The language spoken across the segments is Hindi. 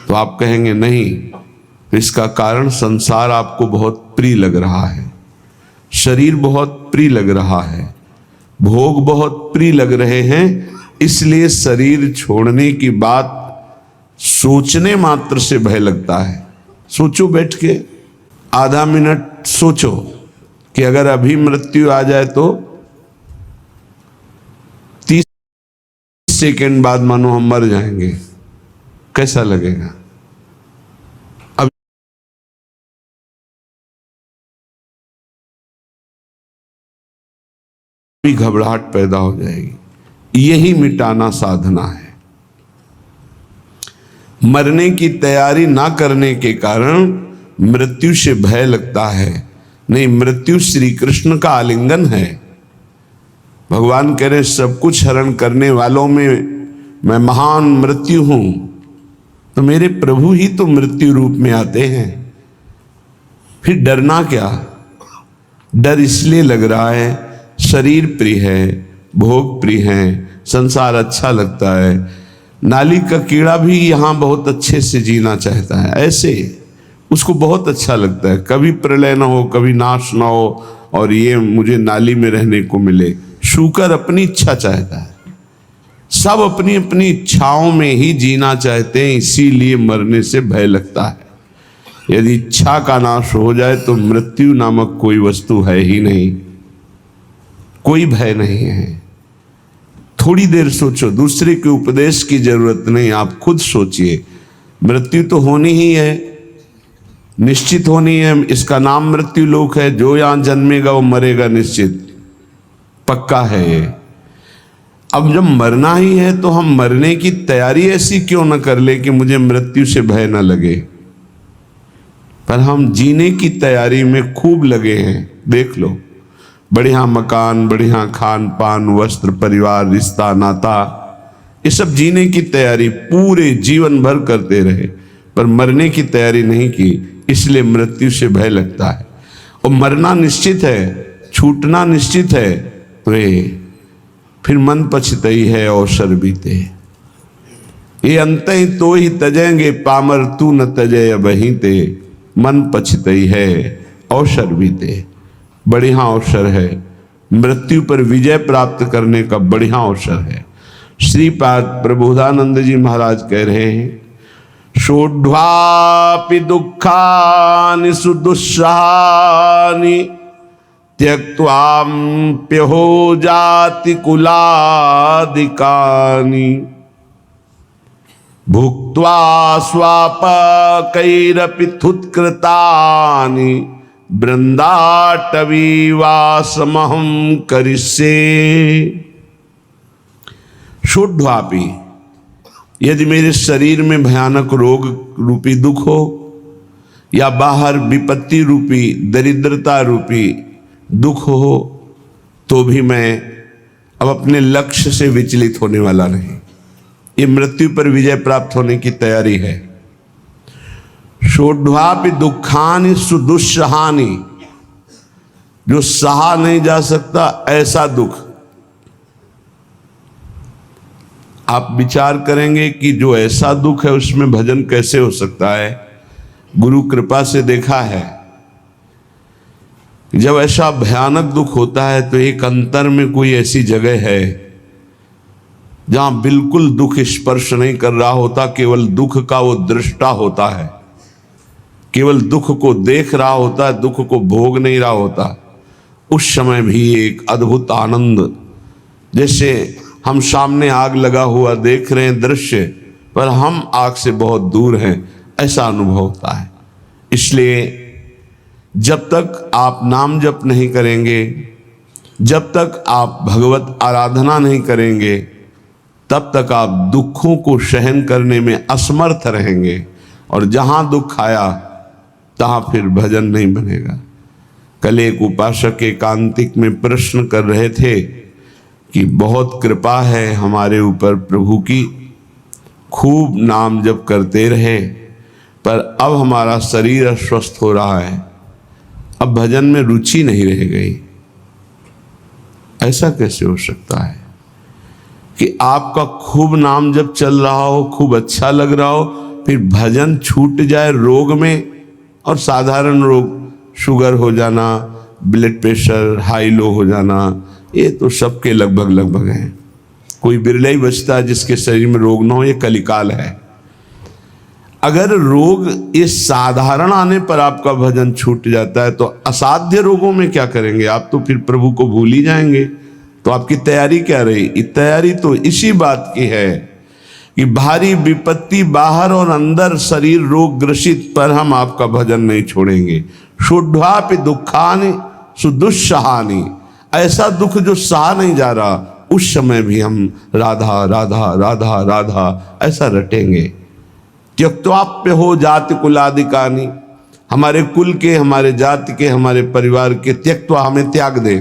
तो आप कहेंगे नहीं, इसका कारण संसार आपको बहुत प्रिय लग रहा है, शरीर बहुत प्रिय लग रहा है, भोग बहुत प्रिय लग रहे हैं, इसलिए शरीर छोड़ने की बात सोचने मात्र से भय लगता है। सोचो, बैठ के आधा मिनट सोचो कि अगर अभी मृत्यु आ जाए तो 30 सेकंड बाद मानो हम मर जाएंगे, कैसा लगेगा? अभी घबराहट पैदा हो जाएगी। यही मिटाना साधना है। मरने की तैयारी ना करने के कारण मृत्यु से भय लगता है। नहीं, मृत्यु श्री कृष्ण का आलिंगन है। भगवान कह रहे सब कुछ हरण करने वालों में मैं महान मृत्यु हूं, तो मेरे प्रभु ही तो मृत्यु रूप में आते हैं, फिर डरना क्या? डर इसलिए लग रहा है शरीर प्रिय है, भोग प्रिय है, संसार अच्छा लगता है। नाली का कीड़ा भी यहां बहुत अच्छे से जीना चाहता है, ऐसे उसको बहुत अच्छा लगता है, कभी प्रलय ना हो, कभी नाश ना हो, और ये मुझे नाली में रहने को मिले। शूकर अपनी इच्छा चाहता है, सब अपनी अपनी इच्छाओं में ही जीना चाहते हैं, इसीलिए मरने से भय लगता है। यदि इच्छा का नाश हो जाए तो मृत्यु नामक कोई वस्तु है ही नहीं, कोई भय नहीं है। थोड़ी देर सोचो, दूसरे के उपदेश की जरूरत नहीं, आप खुद सोचिए। मृत्यु तो होनी ही है, निश्चित होनी है। इसका नाम मृत्यु लोक है। जो यहां जन्मेगा वो मरेगा, निश्चित पक्का है ये। अब जब मरना ही है तो हम मरने की तैयारी ऐसी क्यों न कर ले कि मुझे मृत्यु से भय न लगे, पर हम जीने की तैयारी में खूब लगे हैं। देख लो, बढ़िया मकान, बढ़िया खान पान, वस्त्र, परिवार, रिश्ता, नाता, ये सब जीने की तैयारी पूरे जीवन भर करते रहे, पर मरने की तैयारी नहीं की, इसलिए मृत्यु से भय लगता है। और मरना निश्चित है, छूटना निश्चित है, तो फिर मन पछतई है अवसर बीते। ये अंत ही तो ही तजेंगे पामर, तू न तजय बही ते, मन पछतई है अवसर बीते। बढ़िया अवसर है, मृत्यु पर विजय प्राप्त करने का बढ़िया अवसर है। श्रीपाद प्रबोधानंद जी महाराज कह रहे हैं, षोढ्वापि दुःखानि सुदुस्सहानि त्यक्त्वाप्यहो जाति कुलादिकानि, भुक्त्वा स्वापकैरपि थुत्कृतानि, बृंदाटवीवासमहं करिष्ये। षोढ्वापि, यदि मेरे शरीर में भयानक रोग रूपी दुख हो, या बाहर विपत्ति रूपी, दरिद्रता रूपी दुख हो, तो भी मैं अब अपने लक्ष्य से विचलित होने वाला नहीं। ये मृत्यु पर विजय प्राप्त होने की तैयारी है। षोढ्वापि दुखानि सुदुस्सहानि, जो सहा नहीं जा सकता ऐसा दुख। आप विचार करेंगे कि जो ऐसा दुख है उसमें भजन कैसे हो सकता है। गुरु कृपा से देखा है, जब ऐसा भयानक दुख होता है तो एक अंतर में कोई ऐसी जगह है जहां बिल्कुल दुख स्पर्श नहीं कर रहा होता, केवल दुख का वो दृष्टा होता है, केवल दुख को देख रहा होता है, दुख को भोग नहीं रहा होता। उस समय भी एक अद्भुत आनंद, जैसे हम सामने आग लगा हुआ देख रहे हैं दृश्य, पर हम आग से बहुत दूर हैं, ऐसा अनुभव होता है। इसलिए जब तक आप नाम जप नहीं करेंगे, जब तक आप भगवत आराधना नहीं करेंगे, तब तक आप दुखों को सहन करने में असमर्थ रहेंगे, और जहां दुख आया तहां फिर भजन नहीं बनेगा। कल एक उपासक एकांतिक में प्रश्न कर रहे थे कि बहुत कृपा है हमारे ऊपर प्रभु की, खूब नाम जप करते रहे, पर अब हमारा शरीर अस्वस्थ हो रहा है, अब भजन में रुचि नहीं रह गई। ऐसा कैसे हो सकता है कि आपका खूब नाम जप चल रहा हो, खूब अच्छा लग रहा हो, फिर भजन छूट जाए रोग में, और साधारण रोग शुगर हो जाना, ब्लड प्रेशर हाई लो हो जाना, ये तो सबके लगभग लगभग हैं। कोई बिरला ही बचता है जिसके शरीर में रोग ना हो, ये कलिकाल है। अगर रोग ये साधारण आने पर आपका भजन छूट जाता है तो असाध्य रोगों में क्या करेंगे आप? तो फिर प्रभु को भूल ही जाएंगे। तो आपकी तैयारी क्या रही? तैयारी तो इसी बात की है कि भारी विपत्ति बाहर और अंदर शरीर रोग ग्रसित पर हम आपका भजन नहीं छोड़ेंगे। शुद्धापि दुखानि सुदुस्सहानि, ऐसा दुख जो सहा नहीं जा रहा उस समय भी हम राधा राधा राधा राधा ऐसा रटेंगे। त्यक्त्वाप्य हो जाति कुलादिकानि, हमारे कुल के, हमारे जाति के, हमारे परिवार के त्यक्त्वा हमें त्याग दे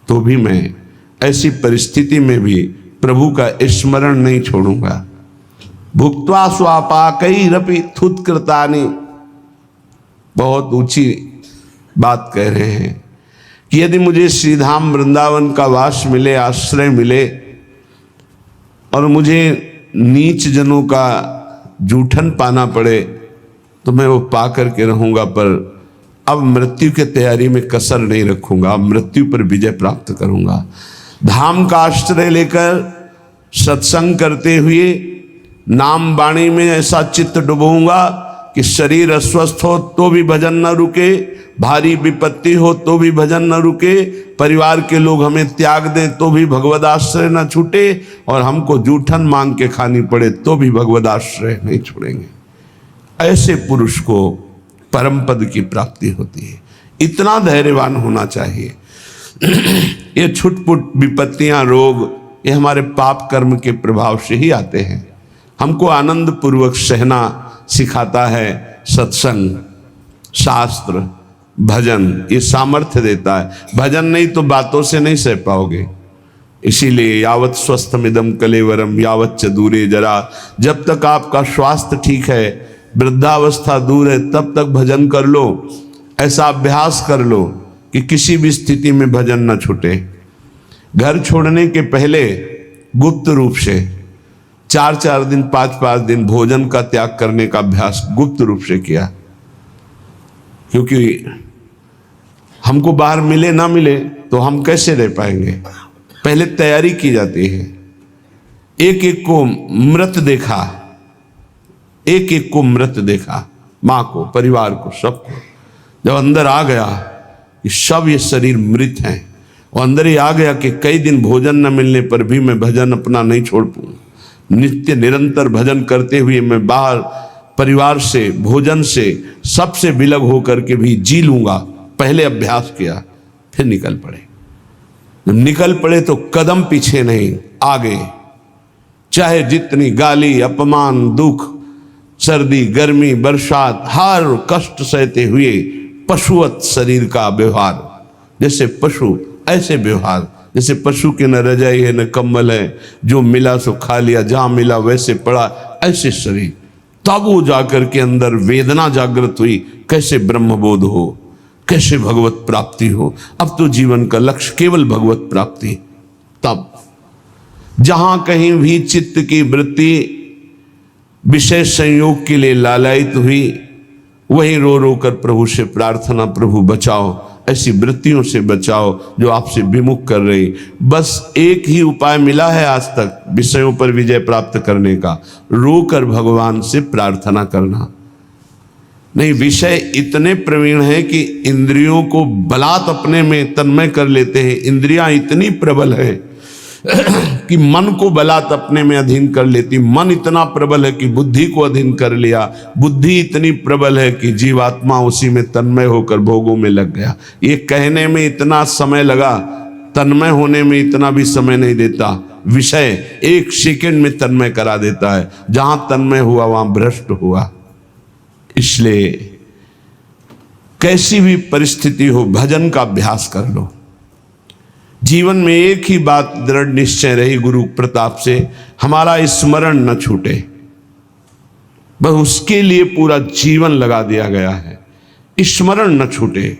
तो भी मैं ऐसी परिस्थिति में भी प्रभु का स्मरण नहीं छोड़ूंगा। भुक्त्वा स्वापाकैरपि थुत्कृतानि, बहुत ऊंची बात कह रहे हैं कि यदि मुझे श्रीधाम वृंदावन का वास मिले, आश्रय मिले, और मुझे नीच जनों का जूठन पाना पड़े तो मैं वो पा करके रहूंगा, पर अब मृत्यु के तैयारी में कसर नहीं रखूंगा, अब मृत्यु पर विजय प्राप्त करूंगा। धाम का आश्रय लेकर सत्संग करते हुए नाम वाणी में ऐसा चित्त डुबोऊंगा कि शरीर अस्वस्थ हो तो भी भजन न रुके, भारी विपत्ति हो तो भी भजन न रुके, परिवार के लोग हमें त्याग दें तो भी भगवद आश्रय न छूटे, और हमको जूठन मांग के खानी पड़े तो भी भगवद आश्रय नहीं छोड़ेंगे। ऐसे पुरुष को परम पद की प्राप्ति होती है। इतना धैर्यवान होना चाहिए। ये छुटपुट विपत्तियां, रोग, ये हमारे पाप कर्म के प्रभाव से ही आते हैं। हमको आनंद पूर्वक सहना सिखाता है सत्संग, शास्त्र, भजन, ये सामर्थ्य देता है। भजन नहीं तो बातों से नहीं सह पाओगे। इसीलिए यावत स्वस्थमिदम कलेवरम यावत च दूरे जरा, जब तक आपका स्वास्थ्य ठीक है, वृद्धावस्था दूर है, तब तक भजन कर लो। ऐसा अभ्यास कर लो कि किसी भी स्थिति में भजन न छूटे। घर छोड़ने के पहले गुप्त रूप से 4-4 दिन 5-5 दिन भोजन का त्याग करने का अभ्यास गुप्त रूप से किया, क्योंकि हमको बाहर मिले ना मिले तो हम कैसे रह पाएंगे। पहले तैयारी की जाती है। एक एक को मृत देखा, एक एक को मृत देखा, माँ को, परिवार को, सबको। जब अंदर आ गया कि सब ये शरीर मृत हैं, और अंदर ही आ गया कि कई दिन भोजन न मिलने पर भी मैं भजन अपना नहीं छोड़ पाऊँ, नित्य निरंतर भजन करते हुए मैं बाहर परिवार से, भोजन से, सबसे विलग होकर के भी जी लूंगा। पहले अभ्यास किया, फिर निकल पड़े। जब निकल पड़े तो कदम पीछे नहीं, आगे। चाहे जितनी गाली, अपमान, दुख, सर्दी, गर्मी, बरसात, हर कष्ट सहते हुए पशुवत शरीर का व्यवहार, जैसे पशु ऐसे व्यवहार, जैसे पशु के न रजाई है न कंबल है, जो मिला सो खा लिया, जहां मिला वैसे पड़ा, ऐसे शरीर। तब वो जाकर के अंदर वेदना जागृत हुई, कैसे ब्रह्मबोध हो, कैसे भगवत प्राप्ति हो। अब तो जीवन का लक्ष्य केवल भगवत प्राप्ति। तब जहां कहीं भी चित्त की वृत्ति विषय संयोग के लिए लालायित हुई, वहीं रो रो कर प्रभु से प्रार्थना, प्रभु बचाओ, ऐसी वृत्तियों से बचाओ जो आपसे विमुख कर रही। बस एक ही उपाय मिला है आज तक विषयों पर विजय प्राप्त करने का, रो कर भगवान से प्रार्थना करना। नहीं, विषय इतने प्रवीण हैं कि इंद्रियों को बलात् अपने में तन्मय कर लेते हैं। इंद्रियां इतनी प्रबल है कि मन को बलात् अपने में अधीन कर लेती। मन इतना प्रबल है कि बुद्धि को अधीन कर लिया। बुद्धि इतनी प्रबल है कि जीवात्मा उसी में तन्मय होकर भोगों में लग गया। ये कहने में इतना समय लगा, तन्मय होने में इतना भी समय नहीं देता। विषय 1 सेकंड में तन्मय करा देता है। जहां तन्मय हुआ वहां भ्रष्ट हुआ। इसलिए कैसी भी परिस्थिति हो, भजन का अभ्यास कर लो। जीवन में एक ही बात दृढ़ निश्चय रही गुरु प्रताप से, हमारा स्मरण न छूटे। बस उसके लिए पूरा जीवन लगा दिया गया है, स्मरण न छूटे।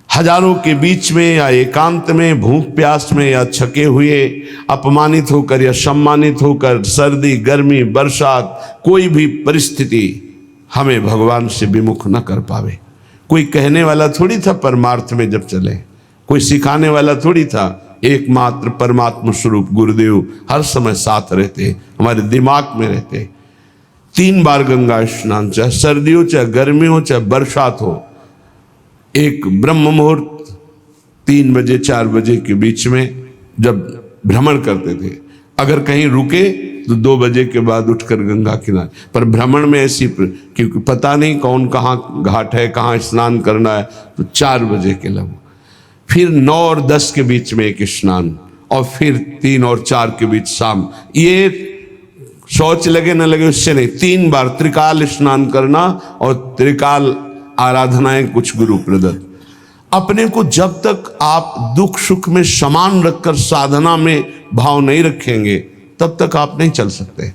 हजारों के बीच में या एकांत में, भूख प्यास में या छके हुए, अपमानित होकर या सम्मानित होकर, सर्दी गर्मी बरसात, कोई भी परिस्थिति हमें भगवान से विमुख न कर पावे। कोई कहने वाला थोड़ी था परमार्थ में जब चले, कोई सिखाने वाला थोड़ी था। एकमात्र परमात्मा स्वरूप गुरुदेव हर समय साथ रहते, हमारे दिमाग में रहते। 3 बार गंगा स्नान, चाहे सर्दी हो, चाहे गर्मी हो, चाहे बरसात हो। एक ब्रह्म मुहूर्त 3 बजे 4 बजे के बीच में जब भ्रमण करते थे, अगर कहीं रुके तो 2 बजे के बाद उठकर गंगा किनारे। पर भ्रमण में ऐसी, क्योंकि पता नहीं कौन कहाँ घाट है, कहाँ स्नान करना है, तो 4 बजे के लगभग, फिर 9 और 10 के बीच में एक स्नान, और फिर 3 और 4 के बीच शाम। ये शौच लगे न लगे उससे नहीं, 3 बार त्रिकाल स्नान करना और त्रिकाल आराधनाएं कुछ गुरु प्रदत्त। अपने को जब तक आप दुख सुख में समान रखकर साधना में भाव नहीं रखेंगे, तब तक आप नहीं चल सकते,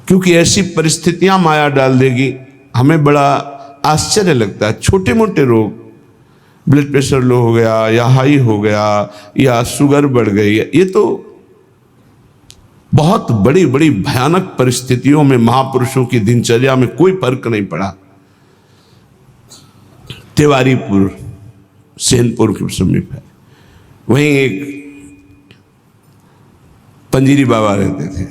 क्योंकि ऐसी परिस्थितियां माया डाल देगी। हमें बड़ा आश्चर्य लगता है, छोटे मोटे रोग, ब्लड प्रेशर लो हो गया या हाई हो गया या शुगर बढ़ गई, ये तो बहुत बड़ी बड़ी भयानक परिस्थितियों में महापुरुषों की दिनचर्या में कोई फर्क नहीं पड़ा। तिवारीपुर सेनपुर के समीप है, वहीं एक पंजीरी बाबा रहते थे।